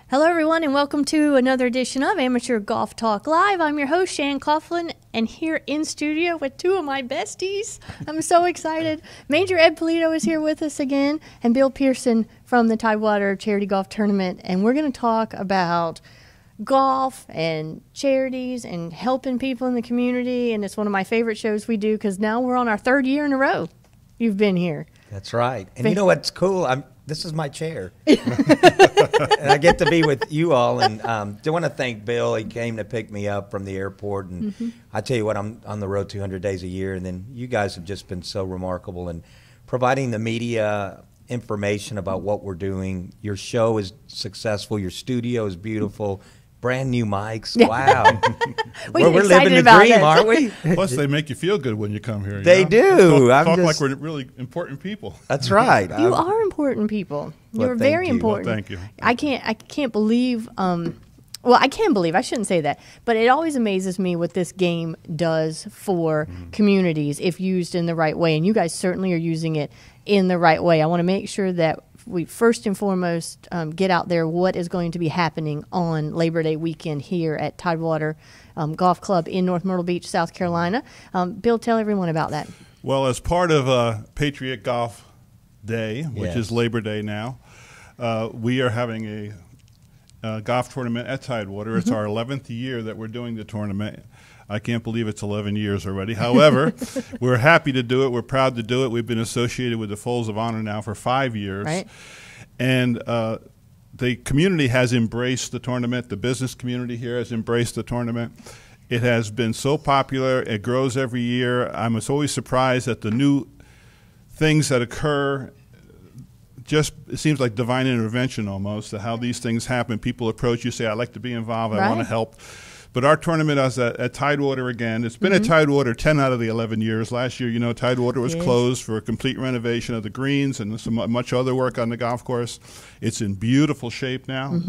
Hello, everyone, and welcome to another edition of Amateur Golf Talk Live. I'm your host, Shan Coughlin, and here in studio with two of my besties. I'm so excited. Major Ed Polito is here with us again, and Bill Pearson from the Tidewater Charity Golf Tournament. And we're going to talk about golf and charities and helping people in the community. And it's one of my favorite shows we do because now we're on our third year in a row you've been here. That's right. And you know what's cool? This is my chair. And I get to be with you all. And do want to thank Bill. He came to pick me up from the airport. And I tell you what, I'm on the road 200 days a year. And then you guys have just been so remarkable in providing the media information about what we're doing. Your show is successful. Your studio is beautiful. Brand new mics. Wow. We're living the dream, aren't we? Plus, they make you feel good when you come here. They do. Talk like we're really important people. That's right. You are important people. You're very important. Well, thank you. I can't believe. Well, I can believe. I shouldn't say that, but it always amazes me what this game does for communities if used in the right way. And you guys certainly are using it in the right way. I want to make sure that we first and foremost get out there what is going to be happening on Labor Day weekend here at Tidewater Golf Club in North Myrtle Beach, South Carolina. Bill, tell everyone about that. Well, as part of Patriot Golf Day, which is Labor Day now, we are having a golf tournament at Tidewater. It's our 11th year that we're doing the tournament. I can't believe it's 11 years already. However, we're happy to do it. We're proud to do it. We've been associated with the Folds of Honor now for 5 years. Right. And the community has embraced the tournament. The business community here has embraced the tournament. It has been so popular. It grows every year. I'm always surprised at the new things that occur. Just it seems like divine intervention almost, how these things happen. People approach you, say, I'd like to be involved. I want to help. But our tournament is at Tidewater again. It's been at Tidewater 10 out of the 11 years. Last year, Tidewater was closed for a complete renovation of the greens and some much other work on the golf course. It's in beautiful shape now.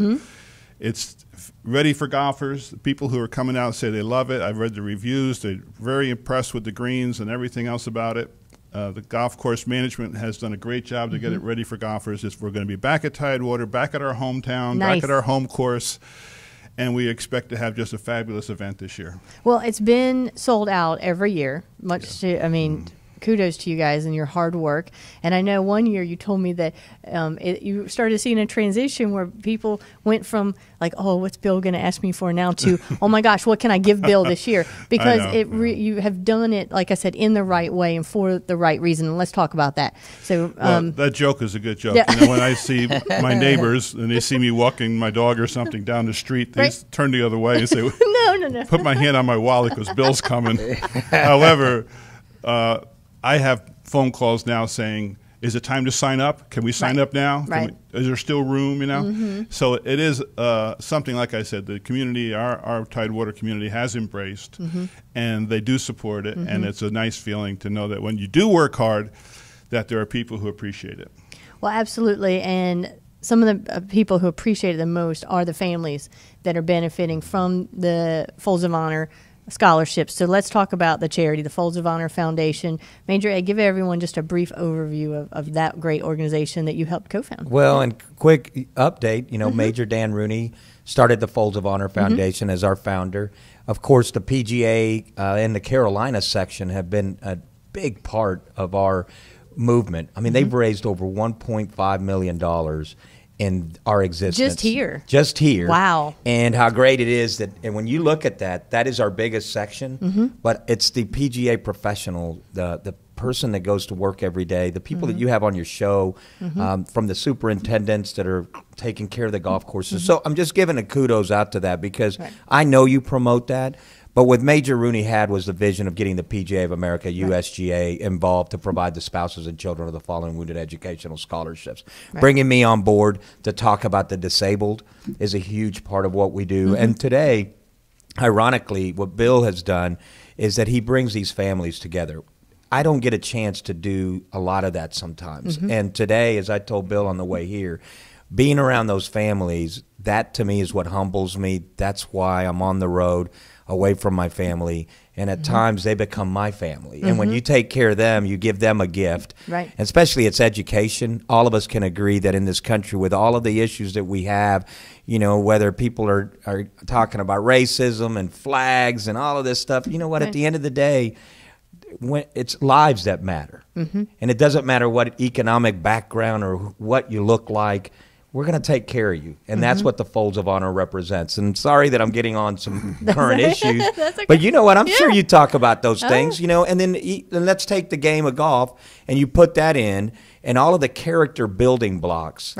It's ready for golfers. The people who are coming out say they love it. I've read the reviews. They're very impressed with the greens and everything else about it. The golf course management has done a great job to get it ready for golfers. We're going to be back at Tidewater, back at our hometown, back at our home course. And we expect to have just a fabulous event this year. Well, it's been sold out every year. Kudos to you guys and your hard work. And I know one year you told me that you started seeing a transition where people went from like, oh, what's Bill going to ask me for now to, oh my gosh, what can I give Bill this year? Because you have done it, like I said, in the right way and for the right reason. And let's talk about that. So that joke is a good joke. Yeah. When I see my neighbors and they see me walking my dog or something down the street, they turn the other way and say, no. Put my hand on my wallet because Bill's coming. However, I have phone calls now saying, is it time to sign up? Can we sign up now? Is there still room, So it is something, like I said, the community, our Tidewater community has embraced, and they do support it, and it's a nice feeling to know that when you do work hard, that there are people who appreciate it. Well, absolutely, and some of the people who appreciate it the most are the families that are benefiting from the Folds of Honor scholarships. So let's talk about the charity, the Folds of Honor Foundation. Major Ed, give everyone just a brief overview of that great organization that you helped co-found. Well, and quick update, Major Dan Rooney started the Folds of Honor Foundation as our founder. Of course, the PGA and the Carolina section have been a big part of our movement. I mean, they've raised over $1.5 million in our existence. Just here. Wow. And how great it is that, and when you look at that, that is our biggest section, but it's the PGA professional, the person that goes to work every day, the people that you have on your show, from the superintendents that are taking care of the golf courses. So I'm just giving a kudos out to that because I know you promote that. But what Major Rooney had was the vision of getting the PGA of America, USGA, involved to provide the spouses and children of the fallen and wounded educational scholarships. Bringing me on board to talk about the disabled is a huge part of what we do. And today, ironically, what Bill has done is that he brings these families together. I don't get a chance to do a lot of that sometimes. And today, as I told Bill on the way here, being around those families, that to me is what humbles me. That's why I'm on the road, away from my family, And at times they become my family. And when you take care of them, you give them a gift. Right. And especially it's education. All of us can agree that in this country, with all of the issues that we have, you know, whether people are talking about racism and flags and all of this stuff, you know what, at the end of the day, when it's lives that matter. And it doesn't matter what economic background or what you look like. We're going to take care of you. And that's what the Folds of Honor represents. And sorry that I'm getting on some current issues. That's okay. But you know what? I'm sure you talk about those things, you know. And then let's take the game of golf and you put that in and all of the character building blocks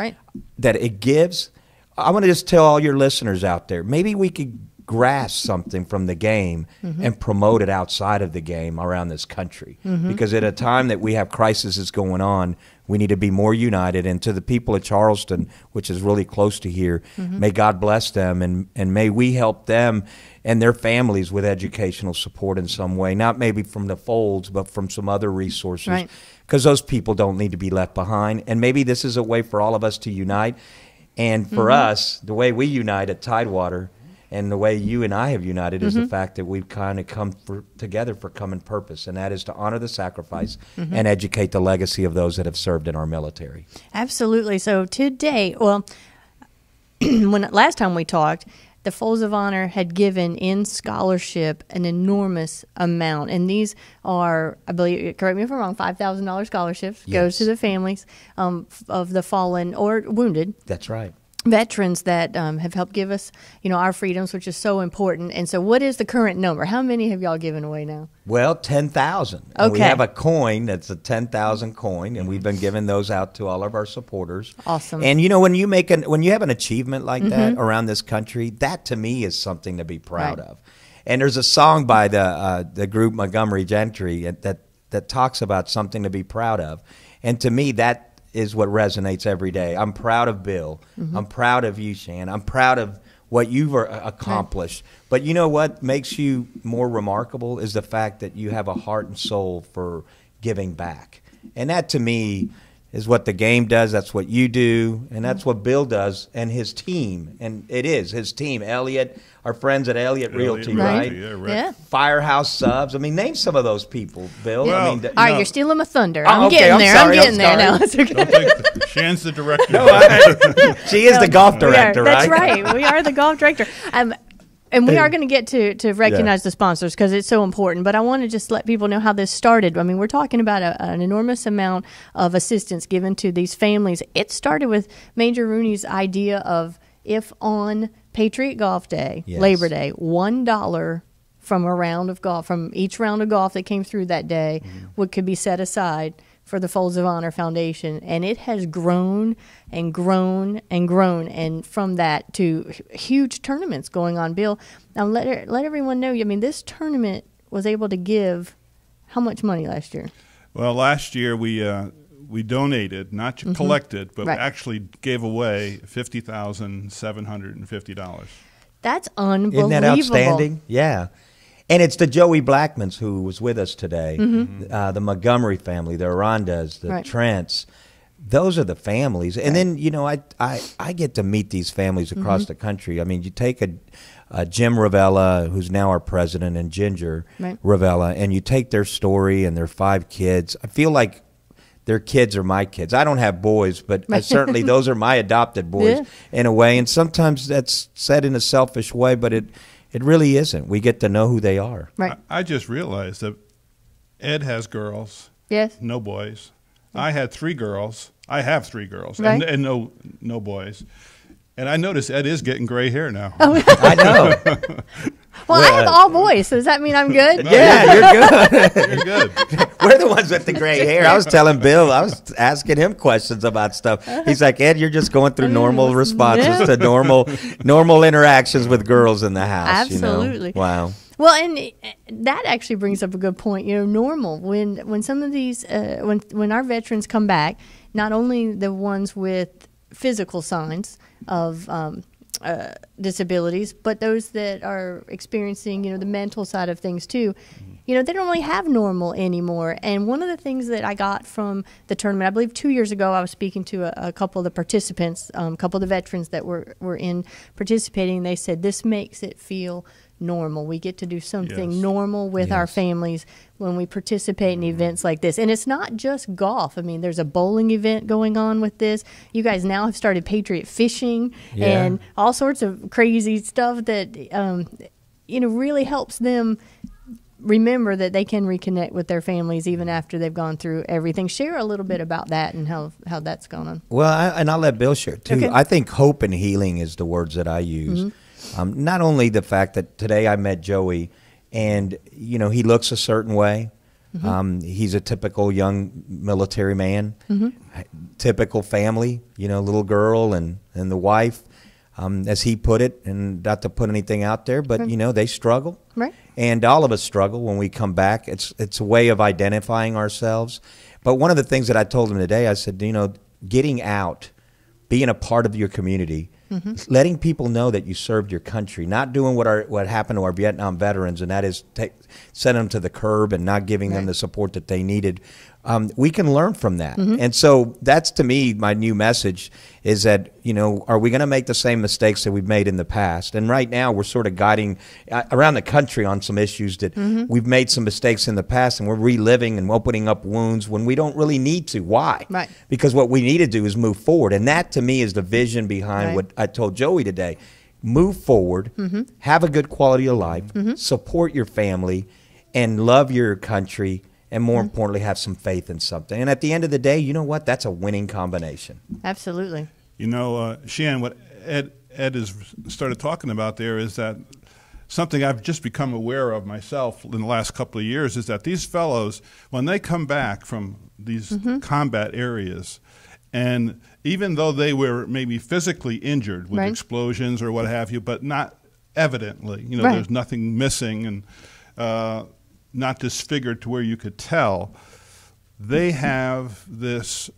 that it gives. I want to just tell all your listeners out there, maybe we could grasp something from the game and promote it outside of the game around this country. Because at a time that we have crises going on, we need to be more united. And to the people of Charleston, which is really close to here, may God bless them, and may we help them and their families with educational support in some way, not maybe from the Folds, but from some other resources, because those people don't need to be left behind. And maybe this is a way for all of us to unite. And for us, the way we unite at Tidewater, and the way you and I have united is the fact that we've kind of come together for common purpose, and that is to honor the sacrifice and educate the legacy of those that have served in our military. Absolutely. So today, well, last time we talked, the Folds of Honor had given in scholarship an enormous amount, and these are, I believe, correct me if I'm wrong, $5,000 scholarships goes to the families of the fallen or wounded. That's right. Veterans that have helped give us, you know, our freedoms, which is so important. And so what is the current number? How many have y'all given away now? Well, 10,000. Okay. We have a coin that's a 10,000 coin, and we've been giving those out to all of our supporters. Awesome. And you know, when you have an achievement like that around this country, that to me is something to be proud of. And there's a song by the group Montgomery Gentry that talks about something to be proud of. And to me, that is what resonates every day. I'm proud of Bill. I'm proud of you, Shan. I'm proud of what you've accomplished. But you know what makes you more remarkable is the fact that you have a heart and soul for giving back. And that to me is what the game does. That's what you do. And that's what Bill does and his team. And it is his team. Elliot, our friends at Elliott Realty, right? Yeah. Firehouse Subs. I mean, name some of those people, Bill. Well, I mean, All right, you're stealing my thunder. Oh, I'm okay, getting I'm there. sorry, I'm getting I'm there. sorry. No, it's okay. Don't think Shan's the director. she is the golf director, That's right? right. We are the golf director. And we are going to get to recognize the sponsors because it's so important. But I want to just let people know how this started. I mean, we're talking about an enormous amount of assistance given to these families. It started with Major Rooney's idea of if on Patriot Golf Day, Labor Day, $1 from a round of golf, from each round of golf that came through that day, what could be set aside for the Folds of Honor Foundation. And it has grown and grown and grown. And from that to huge tournaments going on. Bill, now let everyone know, I mean, this tournament was able to give how much money last year? Well, last year we donated, not collected, but we actually gave away $50,750. That's unbelievable. Isn't that outstanding? Yeah. And it's the Joey Blackmans who was with us today, the Montgomery family, the Arandas, the Trents. Those are the families. And then, you know, I get to meet these families across the country. I mean, you take a Jim Ravella, who's now our president, and Ginger Ravella, and you take their story and their 5 kids. I feel like their kids are my kids. I don't have boys, but certainly those are my adopted boys in a way. And sometimes that's said in a selfish way, but it really isn't. We get to know who they are. Right. I just realized that Ed has girls. Yes. No boys. I had 3 girls. I have 3 girls and no boys. And I noticed Ed is getting gray hair now. Oh. I know. Well, I have all boys, so does that mean I'm good? Yeah, you're good. You're good. We're the ones with the gray hair. I was telling Bill, I was asking him questions about stuff. He's like, Ed, you're just going through normal responses to normal interactions with girls in the house. Absolutely. You know? Wow. Well, and that actually brings up a good point. You know, normal when some of these when our veterans come back, not only the ones with physical signs of disabilities, but those that are experiencing, you know, the mental side of things too. You know, they don't really have normal anymore. And one of the things that I got from the tournament, I believe 2 years ago, I was speaking to a couple of the participants, a couple of the veterans that were in participating. They said this makes it feel normal. We get to do something Yes. normal with our Yes. families when we participate in events like this. And it's not just golf. I mean, there's a bowling event going on with this. You guys now have started Patriot Fishing Yeah. and all sorts of crazy stuff that, really helps them remember that they can reconnect with their families even after they've gone through everything. Share a little bit about that and how that's gone on. Well, and I'll let Bill share too. Okay. I think hope and healing is the words that I use. Not only the fact that today I met Joey, and he looks a certain way. He's a typical young military man, typical family. Little girl and the wife, as he put it, and not to put anything out there, but they struggle. Right. And all of us struggle when we come back. It's a way of identifying ourselves. But one of the things that I told him today, I said, getting out, being a part of your community, letting people know that you served your country, not doing what happened to our Vietnam veterans, and that is sending them to the curb and not giving them the support that they needed. We can learn from that. And so that's, to me, my new message is that, are we going to make the same mistakes that we've made in the past? And right now we're sort of guiding around the country on some issues that we've made some mistakes in the past, and we're reliving and opening up wounds when we don't really need to. Why? Right. Because what we need to do is move forward. And that, to me, is the vision behind what I told Joey today. Move forward, have a good quality of life, support your family, and love your country, and more importantly, have some faith in something. And at the end of the day, you know what? That's a winning combination. Absolutely. Shan, what Ed has started talking about there is that something I've just become aware of myself in the last couple of years is that these fellows, when they come back from these combat areas, and even though they were maybe physically injured with explosions or what have you, but not evidently, there's nothing missing and not disfigured to where you could tell, they have this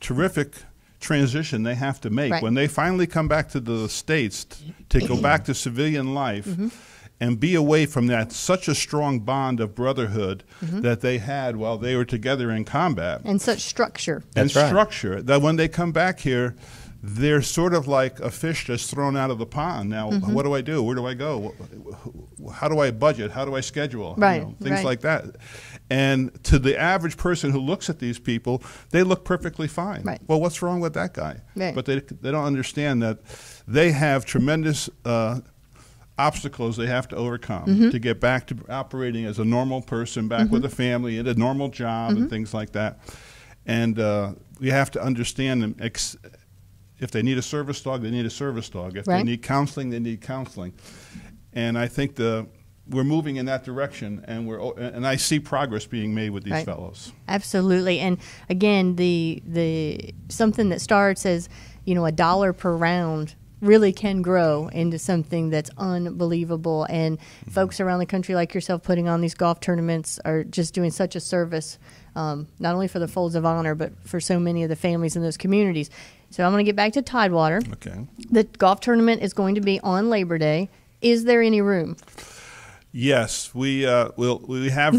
terrific transition they have to make. When they finally come back to the States to go back to civilian life and be away from that such a strong bond of brotherhood that they had while they were together in combat. And such structure. That's right. Structure, that when they come back here, they're sort of like a fish that's thrown out of the pond. Now, what do I do? Where do I go? How do I budget? How do I schedule? Things like that. And to the average person who looks at these people, they look perfectly fine. Right. Well, what's wrong with that guy? Right. But they don't understand that they have tremendous obstacles they have to overcome to get back to operating as a normal person, back with a family, in a normal job, and things like that. And we have to understand them. If they need a service dog, they need a service dog. If they need counseling, they need counseling. And I think we're moving in that direction, and I see progress being made with these fellows. Absolutely. And again, the something that starts as $1 per round really can grow into something that's unbelievable. And folks around the country like yourself putting on these golf tournaments are just doing such a service, not only for the Folds of Honor, but for so many of the families in those communities. So I'm going to get back to Tidewater. Okay. The golf tournament is going to be on Labor Day. Is there any room? Yes, we have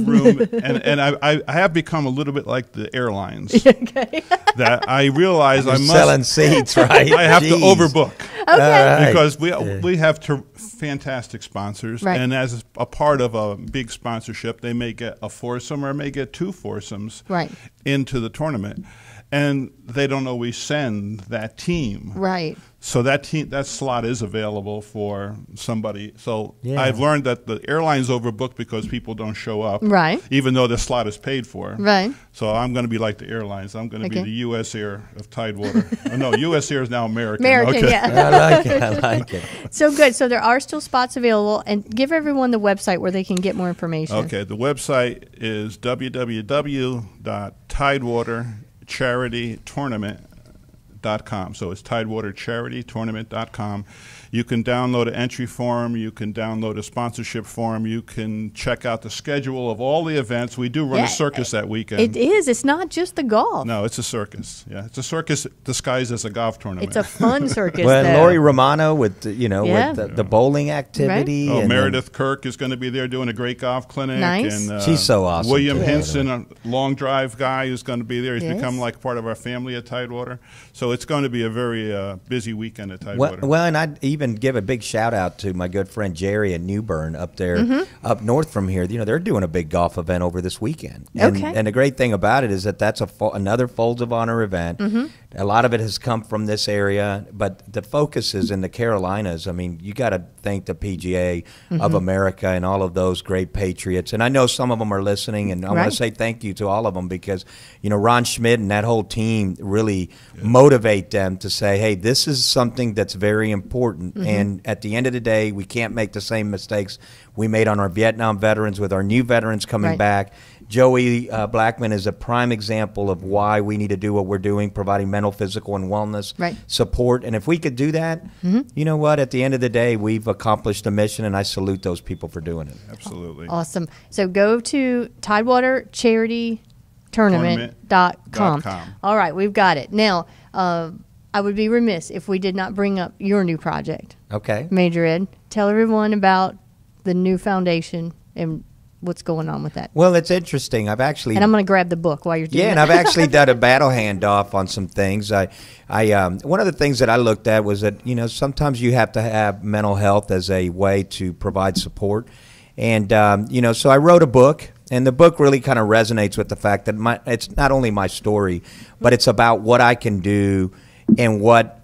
room, and I have become a little bit like the airlines. Okay. That I realize I must selling seats, right? I have to overbook. Okay. Because we have fantastic sponsors, Right. and as a part of a big sponsorship, they may get a foursome or may get two foursomes into the tournament, and they don't always send that team. Right. So that slot is available for somebody. So I've learned that the airline's overbooked because people don't show up, Right. even though the slot is paid for. Right. So I'm going to be like the airlines. I'm going to be the U.S. Air of Tidewater. Oh, no, U.S. Air is now American. Okay. Yeah. I like it. So good. So there are still spots available, and give everyone the website where they can get more information. Okay, the website is www.TidewaterCharityTournament.com. So it's TidewaterCharityTournament.com. You can download an entry form. You can download a sponsorship form. You can check out the schedule of all the events. We do run a circus that weekend. It is. It's not just the golf. No, it's a circus. Yeah, it's a circus disguised as a golf tournament. It's a fun circus. Well, Lori Romano with with Yeah. the bowling activity. Oh, and Meredith Kirk is going to be there doing a great golf clinic. Nice. And, She's so awesome, William too. Hinson, a long drive guy, who's going to be there. He's Yes. become like part of our family at Tidewater. So So it's going to be a very busy weekend at Tidewater. Well, and I'd even give a big shout out to my good friend Jerry in New Bern up there, up north from here. You know, they're doing a big golf event over this weekend. And, Okay. and the great thing about it is that that's another Folds of Honor event. A lot of it has come from this area, but the focus is in the Carolinas. I mean, you got to thank the PGA of America and all of those great patriots. And I know some of them are listening, and I want Right. to say thank you to all of them because, you know, Ron Schmidt and that whole team really motivate them to say, hey, this is something that's very important. And at the end of the day, we can't make the same mistakes we made on our Vietnam veterans with our new veterans coming Right. back. Joey Blackman is a prime example of why we need to do what we're doing, providing mental, physical, and wellness Right. support. And if we could do that, you know what? At the end of the day, we've accomplished a mission, and I salute those people for doing it. Absolutely. Awesome. So go to TidewaterCharityTournament.com. .com. All right, we've got it. Now, I would be remiss if we did not bring up your new project, Okay. Major Ed. Tell everyone about the new foundation and what's going on with that. Well, it's interesting. I've actually And I'm going to grab the book while you're doing Yeah, and that. I've actually done a battle handoff on some things. I one of the things that I looked at was that, you know, sometimes you have to have mental health as a way to provide support, and you know, so I wrote a book, and the book really kind of resonates with the fact that it's not only my story, but it's about what I can do and what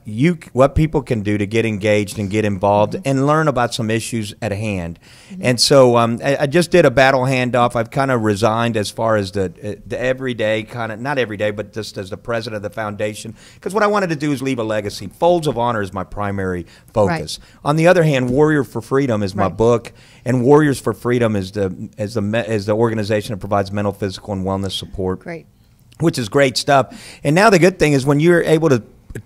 people can do to get engaged and get involved and learn about some issues at hand. And so I just did a battle handoff. I've kind of resigned as far as the everyday kind of, not every day, but just as the president of the foundation, because what I wanted to do is leave a legacy. Folds of Honor is my primary focus. Right. On the other hand, Warrior for Freedom is my Right. book, and Warriors for Freedom is the organization that provides mental, physical, and wellness support. Great. Which is great stuff. And now the good thing is when you're able to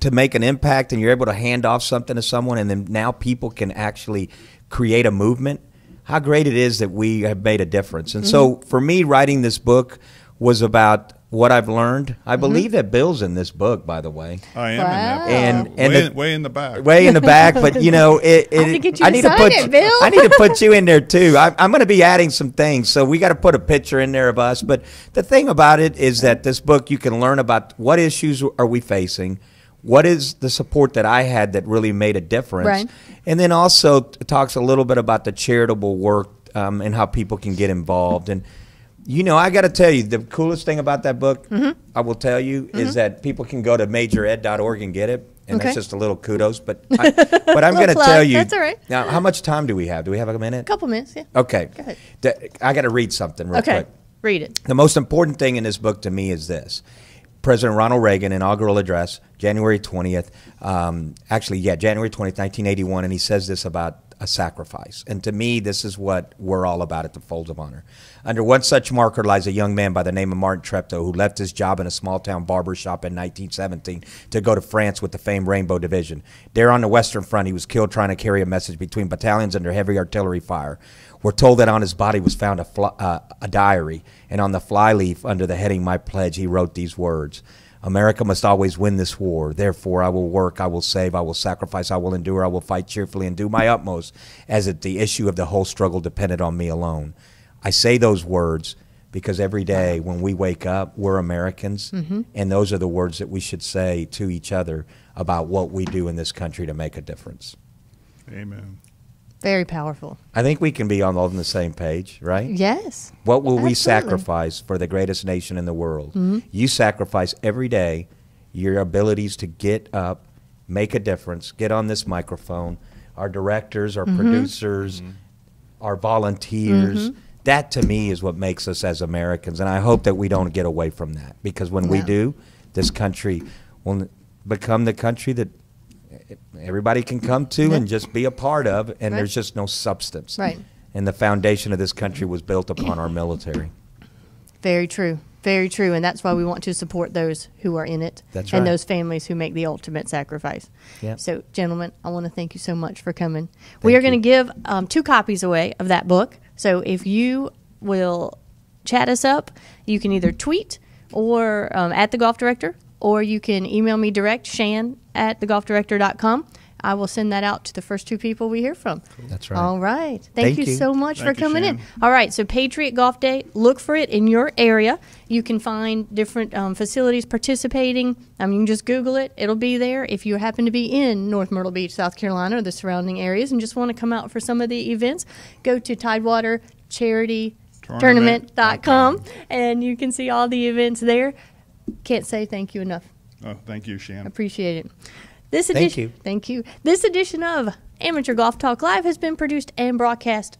make an impact and you're able to hand off something to someone, and then now people can actually create a movement, how great it is that we have made a difference. And so for me, writing this book was about what I've learned. I believe that Bill's in this book, by the way. I am Wow. in that. And way in the back. Way in the back, but you know, have to get you I to need to sign put it, Bill. I need to put you in there too. I'm going to be adding some things, so we got to put a picture in there of us. But the thing about it is that this book, you can learn about what issues are we facing, what is the support that I had that really made a difference, Right. and then also talks a little bit about the charitable work and how people can get involved. And you know, I got to tell you, the coolest thing about that book, I will tell you, is that people can go to majored.org and get it. And Okay. that's just a little kudos. But I'm going to plug. tell you. That's all right. Now, how much time do we have? Do we have a minute? Couple minutes, yeah. Okay. Go ahead. I got to read something real Okay, quick. read it. The most important thing in this book to me is this. President Ronald Reagan inaugural address, January 20th, January 20th, 1981, and he says this about a sacrifice. And to me, this is what we're all about at the Folds of Honor. Under one such marker lies a young man by the name of Martin Treptow, who left his job in a small-town barber shop in 1917 to go to France with the famed Rainbow Division. There on the Western Front, he was killed trying to carry a message between battalions under heavy artillery fire. We're told that on his body was found a diary, and on the flyleaf under the heading My Pledge, he wrote these words: America must always win this war. Therefore, I will work, I will save, I will sacrifice, I will endure, I will fight cheerfully and do my utmost, as if the issue of the whole struggle depended on me alone. I say those words because every day when we wake up, we're Americans, and those are the words that we should say to each other about what we do in this country to make a difference. Amen. Very powerful. I think we can be all on the same page, right? Yes. What will we Absolutely. sacrifice for the greatest nation in the world? You sacrifice every day your abilities to get up, make a difference, get on this microphone. Our directors, our producers, our volunteers. That, to me, is what makes us as Americans. And I hope that we don't get away from that. Because when we Yeah. do, this country will become the country that everybody can come to and just be a part of, and Right. there's just no substance. Right. And the foundation of this country was built upon our military. Very true. Very true. And that's why we want to support those who are in it. That's and right. those families who make the ultimate sacrifice. Yep. So, gentlemen, I want to thank you so much for coming. We are going to give 2 copies away of that book. So if you will chat us up, you can either tweet or at the Golf Director, or you can email me direct, Shan at thegolfdirector.com. I will send that out to the first 2 people we hear from. That's right. All right. Thank you so much Thank for you, coming in. Shannon. All right. So Patriot Golf Day, look for it in your area. You can find different facilities participating. You can just Google it. It'll be there. If you happen to be in North Myrtle Beach, South Carolina, or the surrounding areas and just want to come out for some of the events, go to Tidewater Charity Tournament.com and you can see all the events there. Can't say thank you enough. Oh, thank you, Shan. Appreciate it. Thank you. This edition of Amateur Golf Talk Live has been produced and broadcast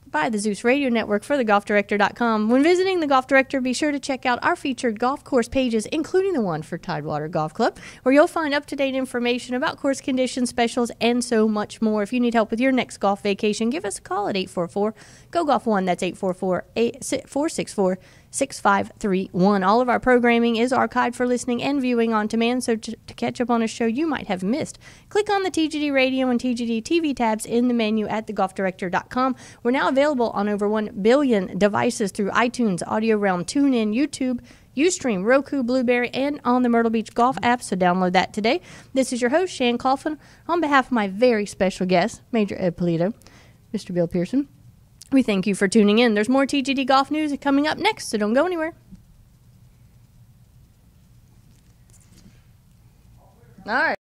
by the Zeus Radio Network for thegolfdirector.com. When visiting the Golf Director, be sure to check out our featured golf course pages, including the one for Tidewater Golf Club, where you'll find up-to-date information about course conditions, specials, and so much more. If you need help with your next golf vacation, give us a call at 844-GO-GOLF1. That's 844-464-6531. All of our programming is archived for listening and viewing on demand, so to catch up on a show you might have missed, click on the TGD Radio and TGD TV tabs in the menu at thegolfdirector.com. We're now available on over 1 billion devices through iTunes, Audio Realm, TuneIn, YouTube, Ustream, Roku, Blueberry, and on the Myrtle Beach Golf app, so download that today. This is your host, Shan Coughlin. On behalf of my very special guest, Major Ed Polito, Mr. Bill Pearson, we thank you for tuning in. There's more TGD golf news coming up next, so don't go anywhere. All right.